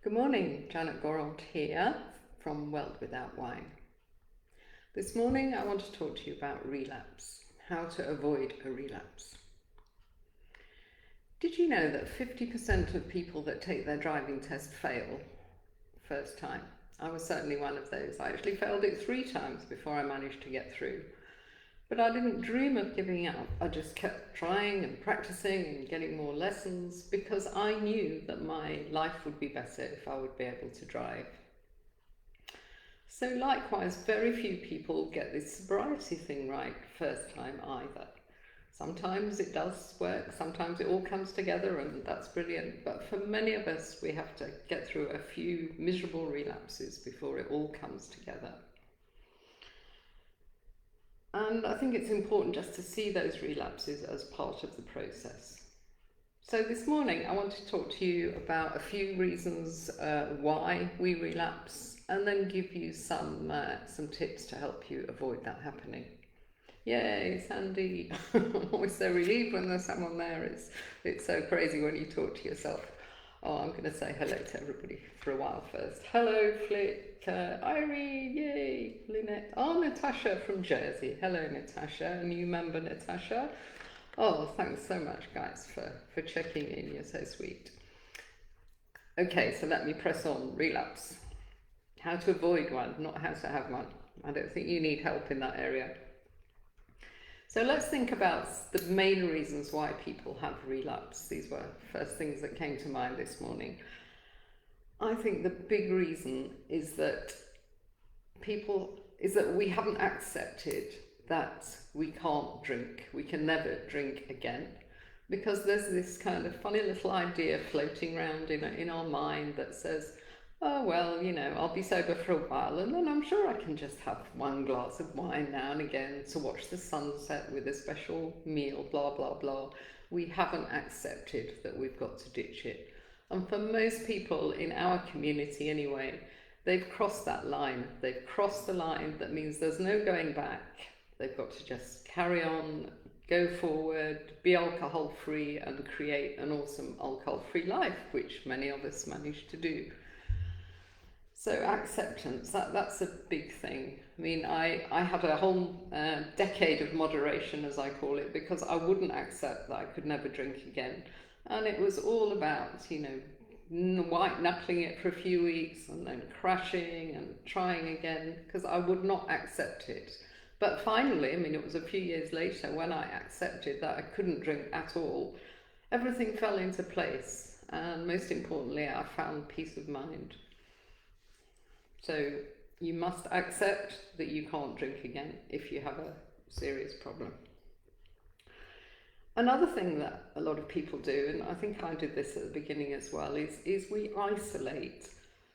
Good morning, Janet Gorold here from World Without Wine. This morning I want to talk to you about relapse, how to avoid a relapse. Did you know that 50% of people that take their driving test fail first time? I was certainly one of those. I actually failed it 3 times before I managed to get through. But I didn't dream of giving up. I just kept trying and practicing and getting more lessons because I knew that my life would be better if I would be able to drive. So likewise, very few people get this sobriety thing right first time either. Sometimes it does work, sometimes it all comes together and that's brilliant. But for many of us, we have to get through a few miserable relapses before it all comes together. And I think it's important just to see those relapses as part of the process. So this morning I want to talk to you about a few reasons why we relapse, and then give you some tips to help you avoid that happening. Yay, Sandy! I'm always so relieved when there's someone there. It's so crazy when you talk to yourself. Oh, I'm going to say hello to everybody for a while first. Hello, Flick, Irene, yay, Lynette. Oh, Natasha from Jersey. Hello, Natasha, a new member, Natasha. Oh, thanks so much, guys, for checking in. You're so sweet. Okay, so let me press on. Relapse. How to avoid one, not how to have one. I don't think you need help in that area. So let's think about the main reasons why people have relapse. These were first things that came to mind this morning. I think the big reason is that we haven't accepted that we can't drink. We can never drink again, because there's this kind of funny little idea floating around in our mind that says, oh, well, I'll be sober for a while and then I'm sure I can just have one glass of wine now and again to watch the sunset with a special meal, blah, blah, blah. We haven't accepted that we've got to ditch it. And for most people in our community anyway, they've crossed that line. They've crossed the line that means there's no going back. They've got to just carry on, go forward, be alcohol-free and create an awesome alcohol-free life, which many of us manage to do. So acceptance, that's a big thing. I mean, I had a whole decade of moderation, as I call it, because I wouldn't accept that I could never drink again. And it was all about, white knuckling it for a few weeks and then crashing and trying again, because I would not accept it. But finally, it was a few years later when I accepted that I couldn't drink at all, everything fell into place. And most importantly, I found peace of mind. So you must accept that you can't drink again if you have a serious problem. Another thing that a lot of people do, and I think I did this at the beginning as well, is we isolate.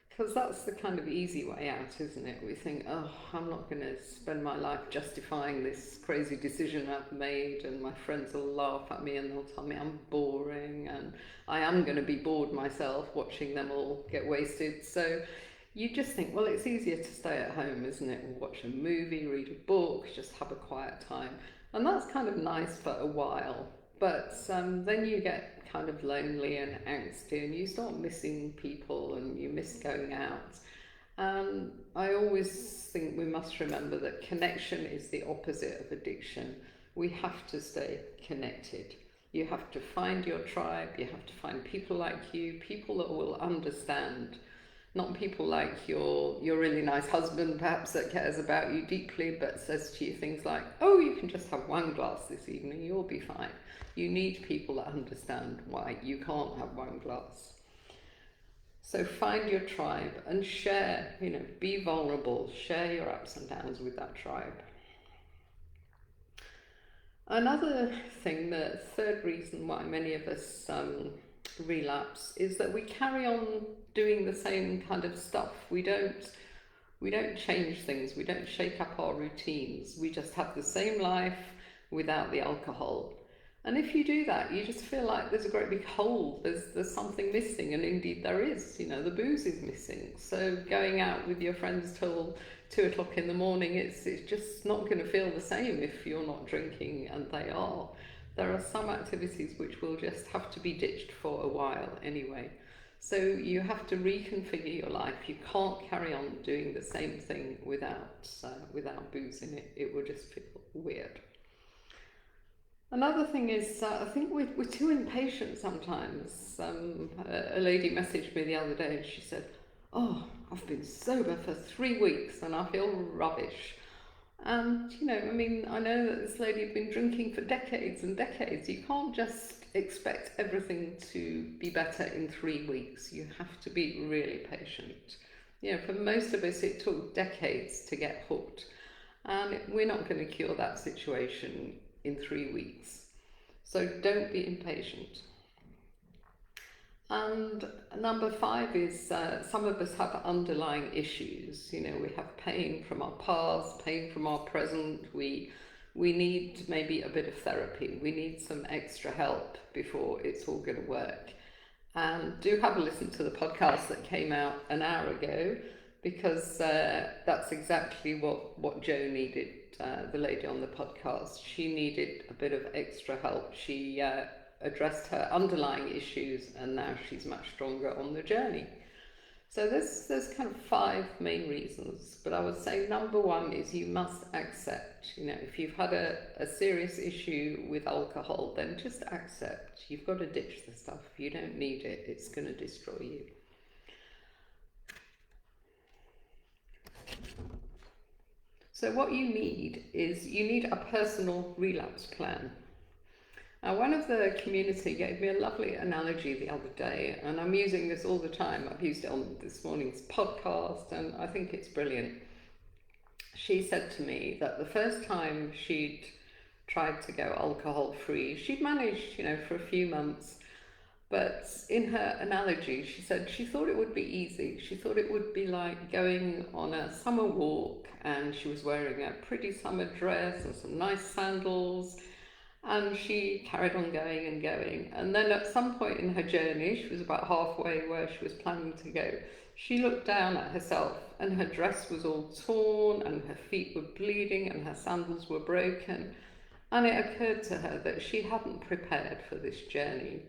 Because that's the kind of easy way out, isn't it? We think, oh, I'm not going to spend my life justifying this crazy decision I've made, and my friends will laugh at me and they'll tell me I'm boring, and I am going to be bored myself watching them all get wasted. So you just think, well, it's easier to stay at home, isn't it? We'll watch a movie, read a book, just have a quiet time. And that's kind of nice for a while. But then you get kind of lonely and angsty and you start missing people and you miss going out. And I always think we must remember that connection is the opposite of addiction. We have to stay connected. You have to find your tribe, you have to find people like you, people that will understand. Not people like your really nice husband, perhaps, that cares about you deeply, but says to you things like, oh, you can just have one glass this evening, you'll be fine. You need people that understand why you can't have one glass. So find your tribe and share, be vulnerable, share your ups and downs with that tribe. Another thing, the third reason why many of us relapse, is that we carry on doing the same kind of stuff. We don't change things, we don't shake up our routines, we just have the same life without the alcohol. And if you do that, you just feel like there's a great big hole, there's something missing, and indeed there is, the booze is missing. So going out with your friends till 2 o'clock in the morning, it's just not going to feel the same if you're not drinking and they are. There are some activities which will just have to be ditched for a while anyway. So you have to reconfigure your life. You can't carry on doing the same thing without booze in it. It will just feel weird. Another thing is, I think we're too impatient sometimes. A lady messaged me the other day and she said, "Oh, I've been sober for 3 weeks and I feel rubbish." And, I mean, I know that this lady had been drinking for decades and decades. You can't just expect everything to be better in 3 weeks. You have to be really patient. For most of us, it took decades to get hooked. And we're not going to cure that situation in 3 weeks. So don't be impatient. And number 5 is some of us have underlying issues. We have pain from our past, pain from our present. We need maybe a bit of therapy. We need some extra help before it's all going to work. And do have a listen to the podcast that came out an hour ago, because that's exactly what Jo needed, the lady on the podcast. She needed a bit of extra help. She addressed her underlying issues and now she's much stronger on the journey. So there's kind of 5 main reasons, but I would say number 1 is you must accept. If you've had a serious issue with alcohol, then just accept. You've got to ditch the stuff. You don't need it. It's going to destroy you. So what you need is a personal relapse plan. Now, one of the community gave me a lovely analogy the other day, and I'm using this all the time. I've used it on this morning's podcast, and I think it's brilliant. She said to me that the first time she'd tried to go alcohol-free, she'd managed, for a few months. But in her analogy, she said she thought it would be easy. She thought it would be like going on a summer walk, and she was wearing a pretty summer dress and some nice sandals, and she carried on going and going. And then at some point in her journey, she was about halfway where she was planning to go, she looked down at herself and her dress was all torn and her feet were bleeding and her sandals were broken. And it occurred to her that she hadn't prepared for this journey.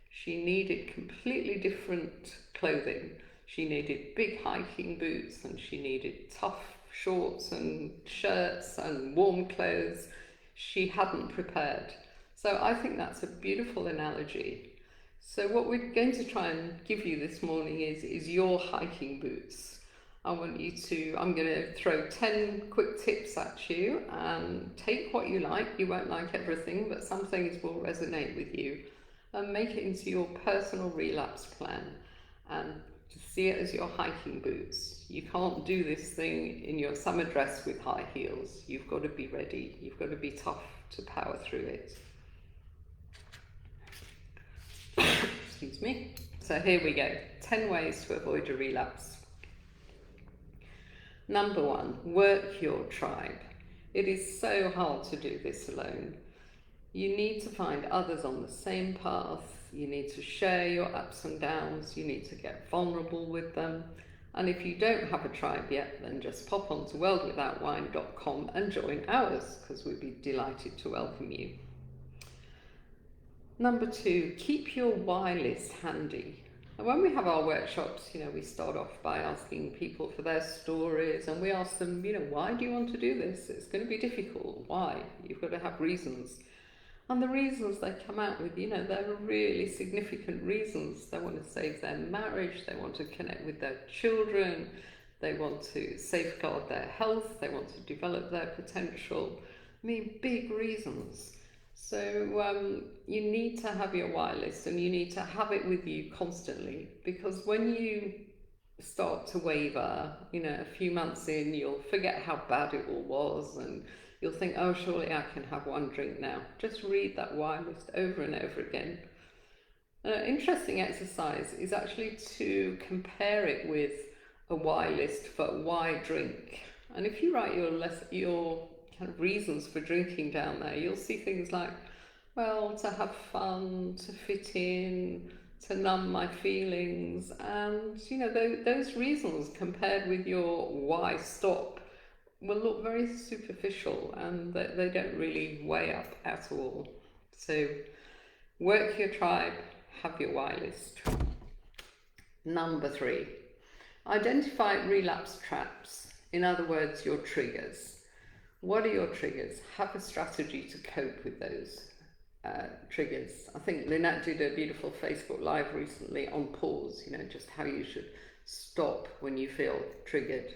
She needed completely different clothing. She needed big hiking boots, and she needed tough shorts and shirts and warm clothes. She hadn't prepared. So I think that's a beautiful analogy. So what we're going to try and give you this morning is your hiking boots. I'm going to throw 10 quick tips at you, and take what you like. You won't like everything, but some things will resonate with you. And make it into your personal relapse plan, and see it as your hiking boots. You can't do this thing in your summer dress with high heels. You've got to be ready. You've got to be tough to power through it. Excuse me. So here we go. 10 ways to avoid a relapse. Number 1, work your tribe. It is so hard to do this alone. You need to find others on the same path. You need to share your ups and downs. You need to get vulnerable with them. And if you don't have a tribe yet, then just pop on to worldwithoutwine.com and join ours, because we'd be delighted to welcome you. Number 2, keep your why list handy. And when we have our workshops, we start off by asking people for their stories, and we ask them, why do you want to do this? It's going to be difficult. Why? You've got to have reasons. And the reasons they come out with, they're really significant reasons. They want to save their marriage, they want to connect with their children, they want to safeguard their health, they want to develop their potential. Big reasons. So you need to have your why list, and you need to have it with you constantly, because when you start to waver, a few months in, you'll forget how bad it all was, and you'll think, oh, surely I can have one drink now. Just read that why list over and over again. An interesting exercise is actually to compare it with a why list for why drink. And if you write your kind of reasons for drinking down there, you'll see things like, well, to have fun, to fit in, to numb my feelings. And, those reasons compared with your why stop will look very superficial, and they don't really weigh up at all. So work your tribe, have your why list. Number 3, identify relapse traps. In other words, your triggers. What are your triggers? Have a strategy to cope with those triggers. I think Lynette did a beautiful Facebook Live recently on pause, just how you should stop when you feel triggered.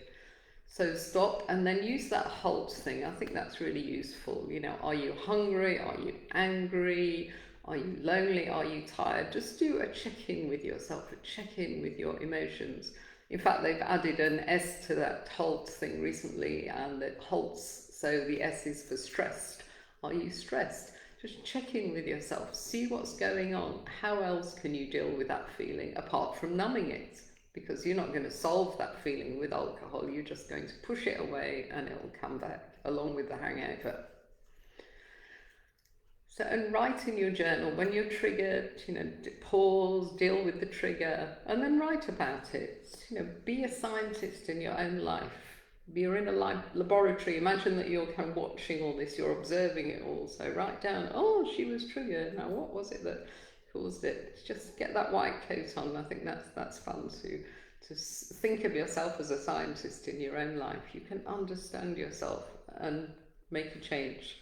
So stop and then use that halt thing. I think that's really useful. Are you hungry? Are you angry? Are you lonely? Are you tired? Just do a check-in with yourself, a check-in with your emotions. In fact, they've added an S to that halt thing recently, and it halts, so the S is for stressed. Are you stressed? Just check in with yourself, see what's going on. How else can you deal with that feeling apart from numbing it? Because you're not going to solve that feeling with alcohol, you're just going to push it away and it'll come back along with the hangover. So, and write in your journal when you're triggered, pause, deal with the trigger, and then write about it. Be a scientist in your own life. You're in a laboratory. Imagine that you're kind of watching all this, you're observing it all. So write down, oh, she was triggered. Now, what was it that caused it? Just get that white coat on. I think that's fun to think of yourself as a scientist in your own life. You can understand yourself and make a change.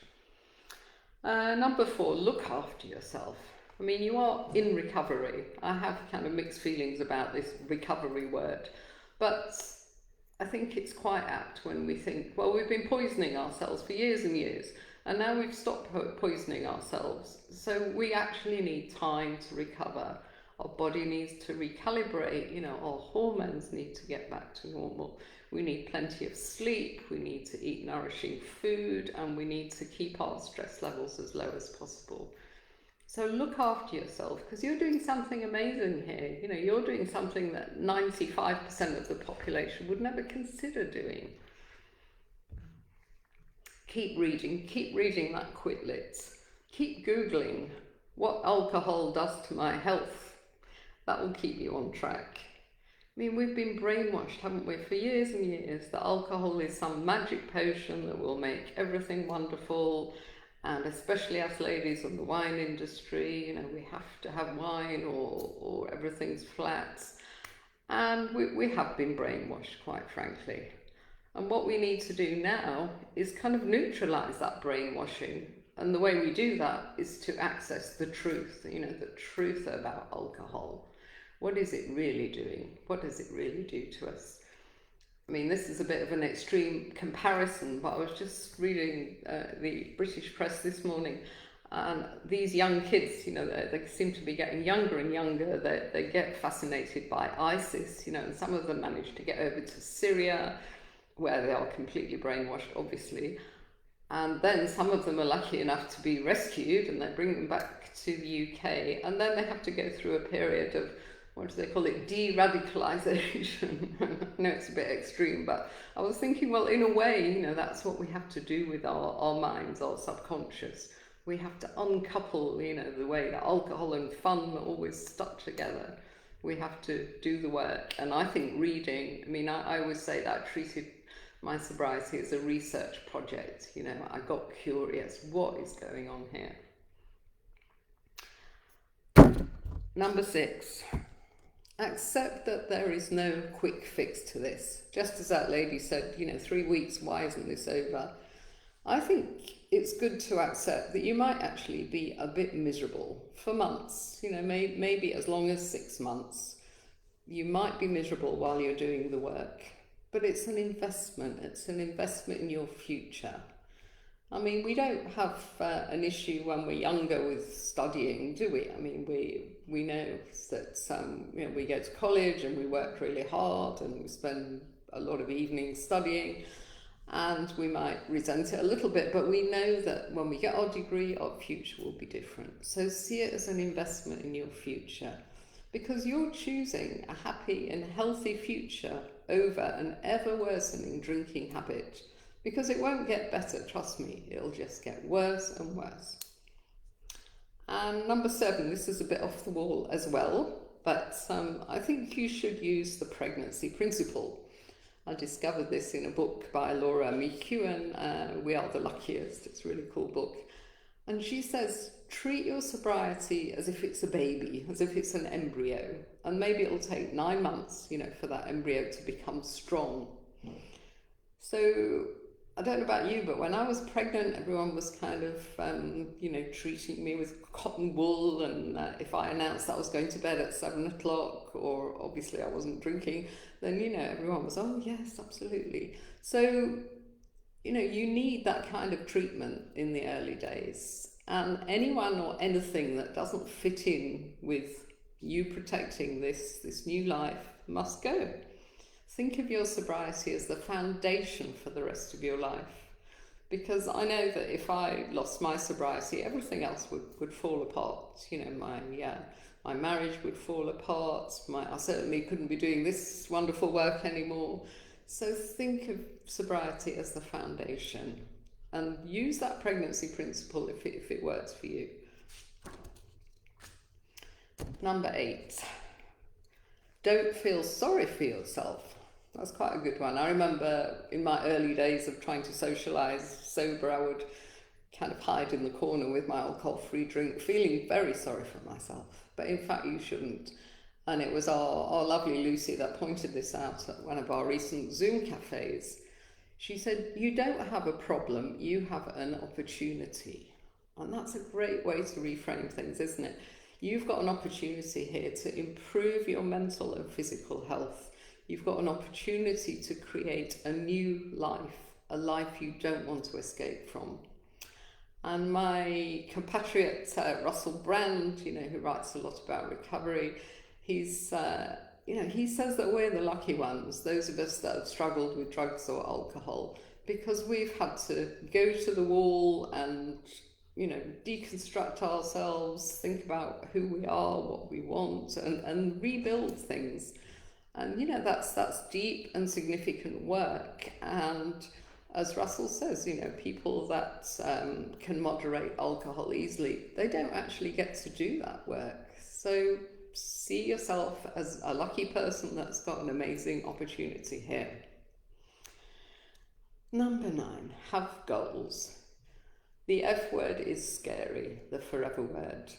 Number 4, look after yourself. I mean, you are in recovery. I have kind of mixed feelings about this recovery word, but I think it's quite apt when we think, well, we've been poisoning ourselves for years and years, and now we've stopped poisoning ourselves. So we actually need time to recover. Our body needs to recalibrate, our hormones need to get back to normal. We need plenty of sleep, we need to eat nourishing food, and we need to keep our stress levels as low as possible. So look after yourself, because you're doing something amazing here. You're doing something that 95% of the population would never consider doing. Keep reading that Quizlet. Keep Googling what alcohol does to my health. That will keep you on track. I mean, we've been brainwashed, haven't we, for years and years, that alcohol is some magic potion that will make everything wonderful. And especially us ladies in the wine industry, we have to have wine or everything's flat. And we have been brainwashed, quite frankly. And what we need to do now is kind of neutralize that brainwashing. And the way we do that is to access the truth, the truth about alcohol. What is it really doing? What does it really do to us? I mean, this is a bit of an extreme comparison, but I was just reading the British press this morning, and these young kids, they seem to be getting younger and younger. They get fascinated by ISIS, and some of them manage to get over to Syria, where they are completely brainwashed, obviously. And then some of them are lucky enough to be rescued, and they bring them back to the UK, and then they have to go through a period of, what do they call it, de-radicalization. I know it's a bit extreme, but I was thinking, well, in a way, that's what we have to do with our minds, our subconscious. We have to uncouple, the way that alcohol and fun are always stuck together. We have to do the work. And I think reading, I always say that I treated my sobriety as a research project. I got curious, what is going on here? Number 6. Accept that there is no quick fix to this. Just as that lady said, 3 weeks, why isn't this over? I think it's good to accept that you might actually be a bit miserable for months, maybe as long as 6 months. You might be miserable while you're doing the work, but it's an investment. It's an investment in your future. We don't have an issue when we're younger with studying, do we? We know that we go to college and we work really hard and we spend a lot of evenings studying, and we might resent it a little bit, but we know that when we get our degree, our future will be different. So see it as an investment in your future, because you're choosing a happy and healthy future over an ever worsening drinking habit. Because it won't get better, trust me, it'll just get worse and worse. And number 7, this is a bit off the wall as well, but I think you should use the pregnancy principle. I discovered this in a book by Laura McEwen, We Are the Luckiest. It's a really cool book. And she says, treat your sobriety as if it's a baby, as if it's an embryo. And maybe it'll take 9 months, for that embryo to become strong. So I don't know about you, but when I was pregnant, everyone was kind of, treating me with cotton wool. And if I announced that I was going to bed at 7 o'clock, or obviously I wasn't drinking, then, everyone was, oh, yes, absolutely. So, you need that kind of treatment in the early days. And anyone or anything that doesn't fit in with you protecting this new life must go. Think of your sobriety as the foundation for the rest of your life. Because I know that if I lost my sobriety, everything else would fall apart. My marriage would fall apart. I certainly couldn't be doing this wonderful work anymore. So think of sobriety as the foundation, and use that pregnancy principle if it works for you. Number 8, don't feel sorry for yourself. That's quite a good one. I remember in my early days of trying to socialise sober, I would kind of hide in the corner with my alcohol-free drink, feeling very sorry for myself. But in fact, you shouldn't. And it was our lovely Lucy that pointed this out at one of our recent Zoom cafes. She said, you don't have a problem, you have an opportunity. And that's a great way to reframe things, isn't it? You've got an opportunity here to improve your mental and physical health. You've got an opportunity to create a new life, a life you don't want to escape from. And my compatriot Russell Brand, who writes a lot about recovery, he says that we're the lucky ones, those of us that have struggled with drugs or alcohol, because we've had to go to the wall and, deconstruct ourselves, think about who we are, what we want, and rebuild things. And, that's deep and significant work. And as Russell says, people that can moderate alcohol easily, they don't actually get to do that work. So see yourself as a lucky person that's got an amazing opportunity here. Number 9, have goals. The F word is scary, the forever word.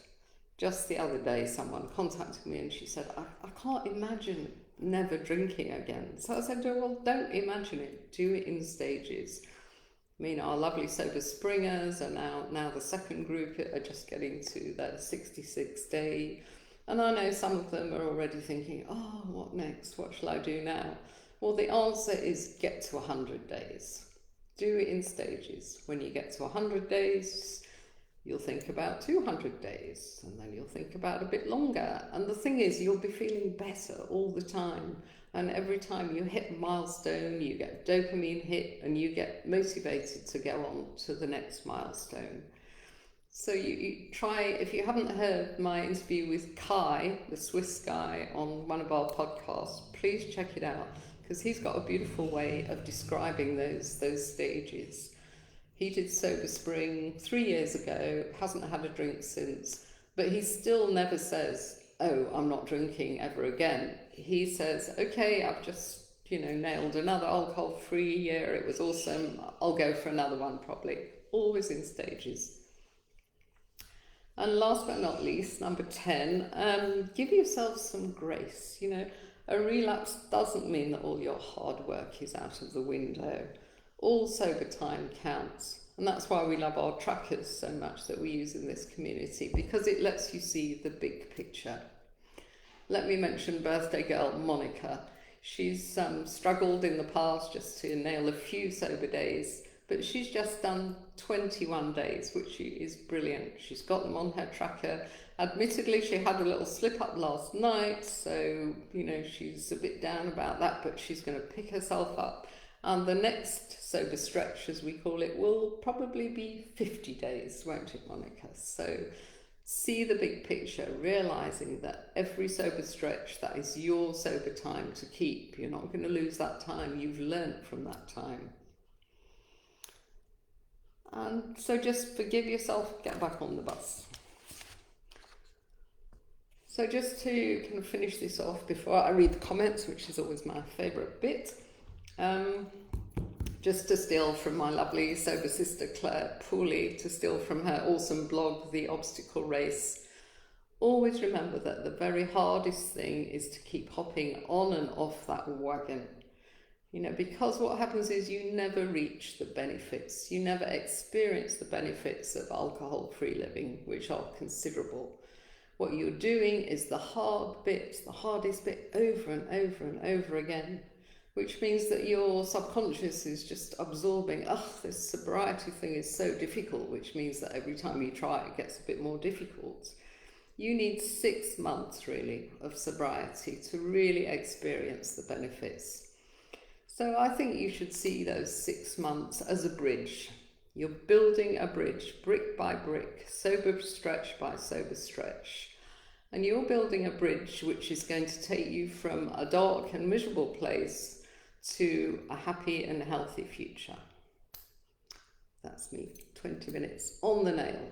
Just the other day, someone contacted me and she said, I can't imagine never drinking again. So I said to her, well, don't imagine it, do it in stages. Our lovely sober springers are now the second group are just getting to their 66th day. And I know some of them are already thinking, oh, what next? What shall I do now? Well, the answer is get to 100 days. Do it in stages. When you get to 100 days, you'll think about 200 days, and then you'll think about a bit longer. And the thing is, you'll be feeling better all the time. And every time you hit a milestone, you get a dopamine hit, and you get motivated to go on to the next milestone. So you try, if you haven't heard my interview with Kai, the Swiss guy, on one of our podcasts, please check it out, because he's got a beautiful way of describing those stages. He did Sober Spring 3 years ago, hasn't had a drink since, but he still never says, oh, I'm not drinking ever again. He says, okay, I've just, nailed another alcohol-free year, it was awesome, I'll go for another one probably. Always in stages. And last but not least, number 10, give yourself some grace. A relapse doesn't mean that all your hard work is out of the window. All sober time counts. And that's why we love our trackers so much that we use in this community, because it lets you see the big picture. Let me mention birthday girl Monica. She's struggled in the past just to nail a few sober days, but she's just done 21 days, which is brilliant. She's got them on her tracker. Admittedly, she had a little slip up last night, so, she's a bit down about that, but she's going to pick herself up. And the next sober stretch, as we call it, will probably be 50 days, won't it, Monica? So see the big picture, realising that every sober stretch, that is your sober time to keep. You're not going to lose that time. You've learnt from that time. And so just forgive yourself, get back on the bus. So just to kind of finish this off before I read the comments, which is always my favourite bit. Just to steal from my lovely sober sister Claire Pooley, to steal from her awesome blog, The Obstacle Race, always remember that the very hardest thing is to keep hopping on and off that wagon. You know, because what happens is you never reach the benefits, you never experience the benefits of alcohol-free living, which are considerable. What you're doing is the hard bit, the hardest bit over and over and over again, which means that your subconscious is just absorbing, this sobriety thing is so difficult, which means that every time you try it gets a bit more difficult. You need 6 months really of sobriety to really experience the benefits. So I think you should see those 6 months as a bridge. You're building a bridge, brick by brick, sober stretch by sober stretch. And you're building a bridge which is going to take you from a dark and miserable place to a happy and healthy future. That's me, 20 minutes on the nail.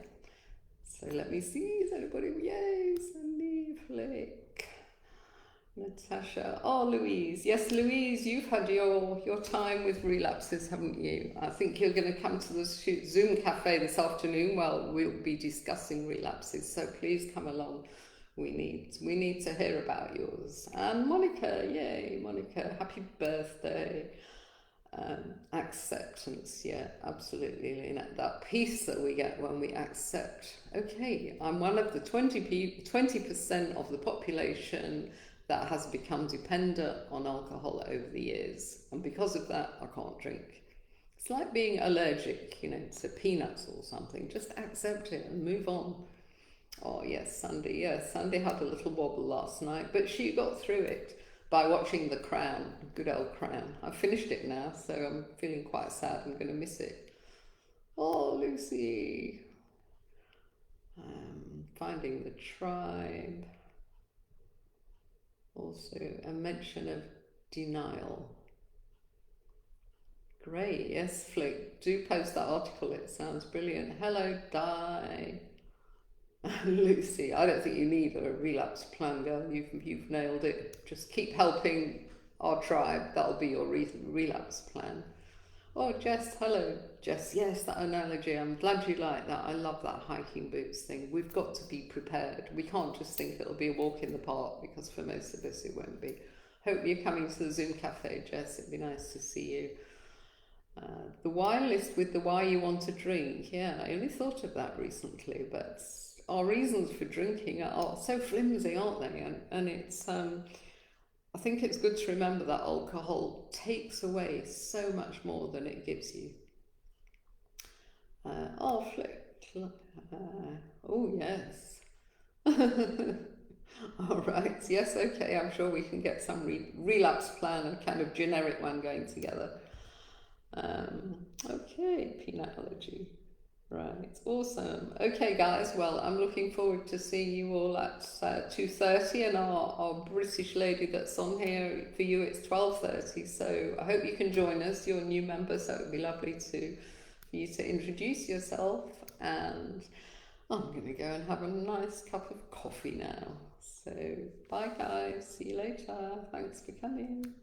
So let me see, is anybody, yay, Sandy, Flick, Natasha, Louise, yes Louise, you've had your time with relapses, haven't you? I think you're going to come to the Zoom cafe this afternoon. Well, we'll be discussing relapses, so please come along. We need to hear about yours. And Monica, yay, Monica, happy birthday. Acceptance, yeah, absolutely, Lena. That peace that we get when we accept, okay, I'm one of the 20% of the population that has become dependent on alcohol over the years, and because of that I can't drink. It's like being allergic, you know, to peanuts or something. Just accept it and move on. Oh yes, Sandy, yes, Sandy had a little wobble last night, but she got through it by watching The Crown, good old Crown. I've finished it now, so I'm feeling quite sad. I'm going to miss it. Oh, Lucy. Finding the Tribe. Also a mention of denial. Great, yes, Flick. Do post that article, it sounds brilliant. Hello, Di. Lucy, I don't think you need a relapse plan, girl. You've nailed it. Just keep helping our tribe. That'll be your relapse plan. Oh, Jess, hello. Jess, yes, that analogy. I'm glad you like that. I love that hiking boots thing. We've got to be prepared. We can't just think it'll be a walk in the park, because for most of us it won't be. Hope you're coming to the Zoom cafe, Jess. It'd be nice to see you. The why list with the why you want to drink. Yeah, I only thought of that recently, but our reasons for drinking are so flimsy, aren't they? And it's, I think it's good to remember that alcohol takes away so much more than it gives you. Flick. Oh, yes. All right, yes, okay, I'm sure we can get some relapse plan, a kind of generic one going together. Okay, peanut allergy. Right, awesome. Okay, guys, well, I'm looking forward to seeing you all at 2:30, and our British lady that's on here, for you it's 12:30, so I hope you can join us. You're a new member, so it would be lovely for you to introduce yourself, and I'm going to go and have a nice cup of coffee now. So, bye guys, see you later. Thanks for coming.